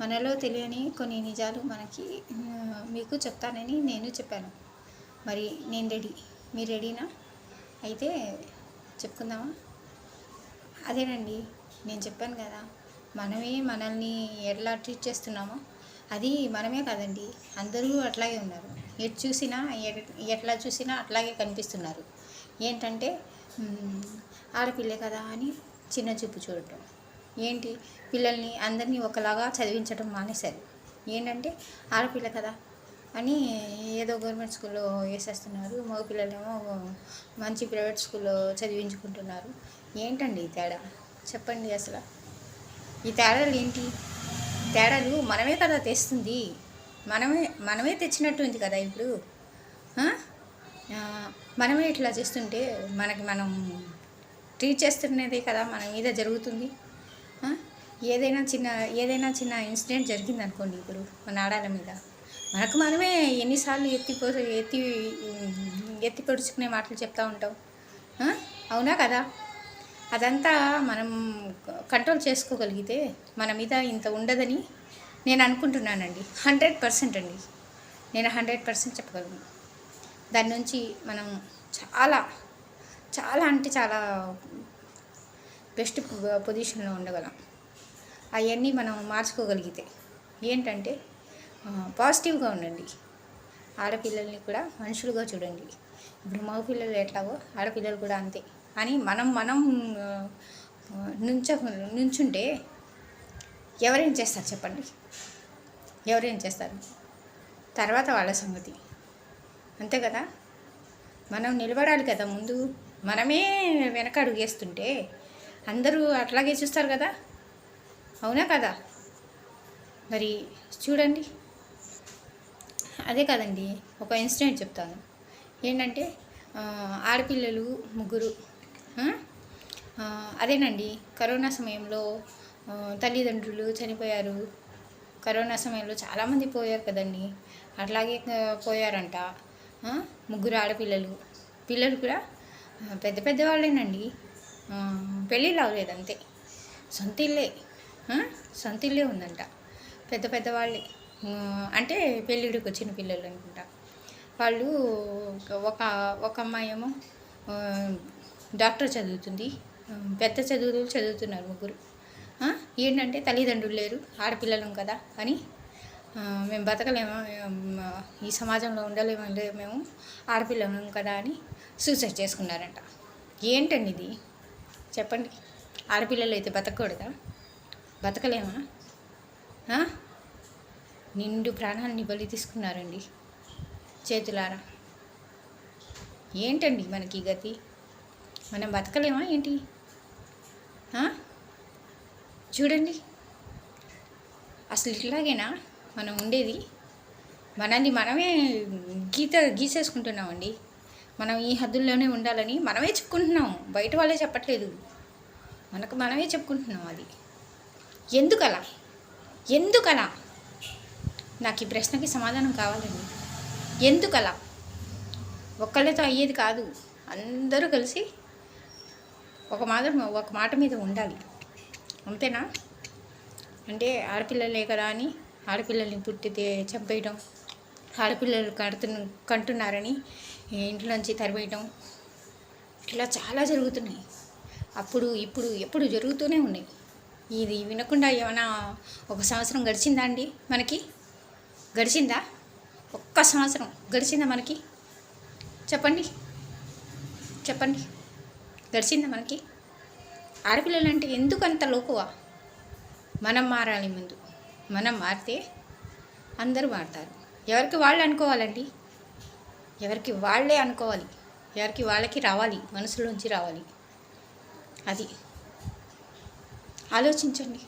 మనలో తెలియని కొన్ని నిజాలు మీకు చెప్తానని నేను చెప్పాను. మరి నేను రెడీ. మీరు రెడీనా? అయితే చెప్పుకుందామా? అదేనండి, నేను చెప్పాను కదా, మనమే మనల్ని ఎలా ట్రీట్ చేస్తున్నామో అది మనమే కాదండి, అందరూ అట్లాగే ఉన్నారు. ఎట్లా చూసినా అట్లాగే కనిపిస్తున్నారు. ఏంటంటే ఆడపిల్లే కదా అని చిన్న చూపు చూడటం. ఏంటి, పిల్లల్ని అందరినీ ఒకలాగా చదివించడం మానేశారు. ఏంటంటే ఆడపిల్ల కదా అని ఏదో గవర్నమెంట్ స్కూల్లో వేసేస్తున్నారు, మగ పిల్లలేమో మంచి ప్రైవేట్ స్కూల్లో చదివించుకుంటున్నారు. ఏంటండి ఈ తేడా? చెప్పండి అసలు. ఈ తేడాలు ఏంటి? తేడాలు మనమే కదా తెస్తుంది. మనమే తెచ్చినట్టుంది కదా ఇప్పుడు. మనమే ఇట్లా చేస్తుంటే మనం ట్రీట్ చేస్తున్నదే కదా మన మీద జరుగుతుంది. ఏదైనా చిన్న ఇన్సిడెంట్ జరిగింది అనుకోండి, ఇప్పుడు మన ఆడాల మీద మనమే ఎన్నిసార్లు ఎత్తి పొడుచుకునే మాటలు చెప్తూ ఉంటాం. అవునా కదా? అదంతా మనం కంట్రోల్ చేసుకోగలిగితే మన మీద ఇంత ఉండదని నేను అనుకుంటున్నానండి. 100% అండి, నేను 100% చెప్పగలను. దాని నుంచి మనం చాలా చాలా అంటే చాలా బెస్ట్ పొజిషన్లో ఉండగలం. అవన్నీ మనం మార్చుకోగలిగితే. ఏంటంటే పాజిటివ్గా ఉండండి. ఆడపిల్లల్ని కూడా మనుషులుగా చూడండి. ఇప్పుడు మగ పిల్లలు ఎట్లాగో ఆడపిల్లలు కూడా అంతే అని మనం నుంచుంటే ఎవరేం చేస్తారు చెప్పండి? ఎవరేం చేస్తారు? తర్వాత వాళ్ళ సంగతి. అంతే కదా? మనం నిలబడాలి కదా ముందు. మనమే వెనక అడుగు వేస్తుంటే అందరూ అట్లాగే చూస్తారు కదా. అవునా కదా? మరి చూడండి. అదే కదండి, ఒక ఇన్సిడెంట్ చెప్తాను. ఏంటంటే ఆడపిల్లలు 3 అదేనండి, కరోనా సమయంలో తల్లిదండ్రులు చనిపోయారు. కరోనా సమయంలో చాలామంది పోయారు కదండి. అట్లాగే పోయారంట 3 ఆడపిల్లలు. పిల్లలు కూడా పెద్ద పెద్దవాళ్ళేనండి, పెళ్ళిళ్ళు అవ్వలేదు అంతే. సొంత ఇల్లే ఉందంట. పెద్ద పెద్దవాళ్ళే, అంటే పెళ్ళిడికి వచ్చిన పిల్లలు అనుకుంటా. వాళ్ళు ఒక అమ్మాయి ఏమో డాక్టర్ చదువుతుంది. పెద్ద చదువులు చదువుతున్నారు 3. ఏంటంటే తల్లిదండ్రులు లేరు, ఆడపిల్లలం కదా అని మేము బతకలేమో, ఈ సమాజంలో ఉండలేమో మేము ఆడపిల్లలం కదా అని సూసైడ్ చేసుకున్నారంట. ఏంటండి ఇది? చెప్పండి. ఆడపిల్లలు అయితే బతకూడదా? బతకలేమా? నిండు ప్రాణాలని బలి తీసుకున్నారండి చేతులారా. ఏంటండి మనకి గతి? మనం బతకలేమా ఏంటి? చూడండి, అసలు ఇట్లాగేనా మనం ఉండేది? మనల్ని మనమే గీసేసుకుంటున్నామండి. మనం ఈ హద్దుల్లోనే ఉండాలని మనమే చెప్పుకుంటున్నాం, బయట వాళ్ళే చెప్పట్లేదు, మనమే చెప్పుకుంటున్నాం. అది ఎందుకలా? నాకు ఈ ప్రశ్నకి సమాధానం కావాలండి. ఎందుకలా? ఒక్కళ్ళతో అయ్యేది కాదు. అందరూ కలిసి ఒక మాట మీద ఉండాలి. అంతేనా? అంటే ఆడపిల్లలే కదా అని ఆడపిల్లల్ని పుట్టితే చంపేయటం, ఆడపిల్లలు కంటున్నారని ఇంట్లోంచి తరివేయటం, ఇట్లా చాలా జరుగుతున్నాయి. ఇప్పుడు ఎప్పుడు జరుగుతూనే ఉన్నాయి. ఇది వినకుండా ఏమైనా ఒక సంవత్సరం గడిచిందా అండి? మనకి గడిచిందా? ఒక్క సంవత్సరం గడిచిందా మనకి? చెప్పండి. గడిచిందా మనకి? ఆడపిల్లలు అంటే ఎందుకంత లోకువా? మనం మారాలి ముందు. మనం మారితే అందరూ మారుతారు. ఎవరికి వాళ్ళు అనుకోవాలండి, ఎవరికి వాళ్ళే అనుకోవాలి, ఎవరికి వాళ్ళకి రావాలి, మనసులోంచి రావాలి. అది ఆలోచించండి.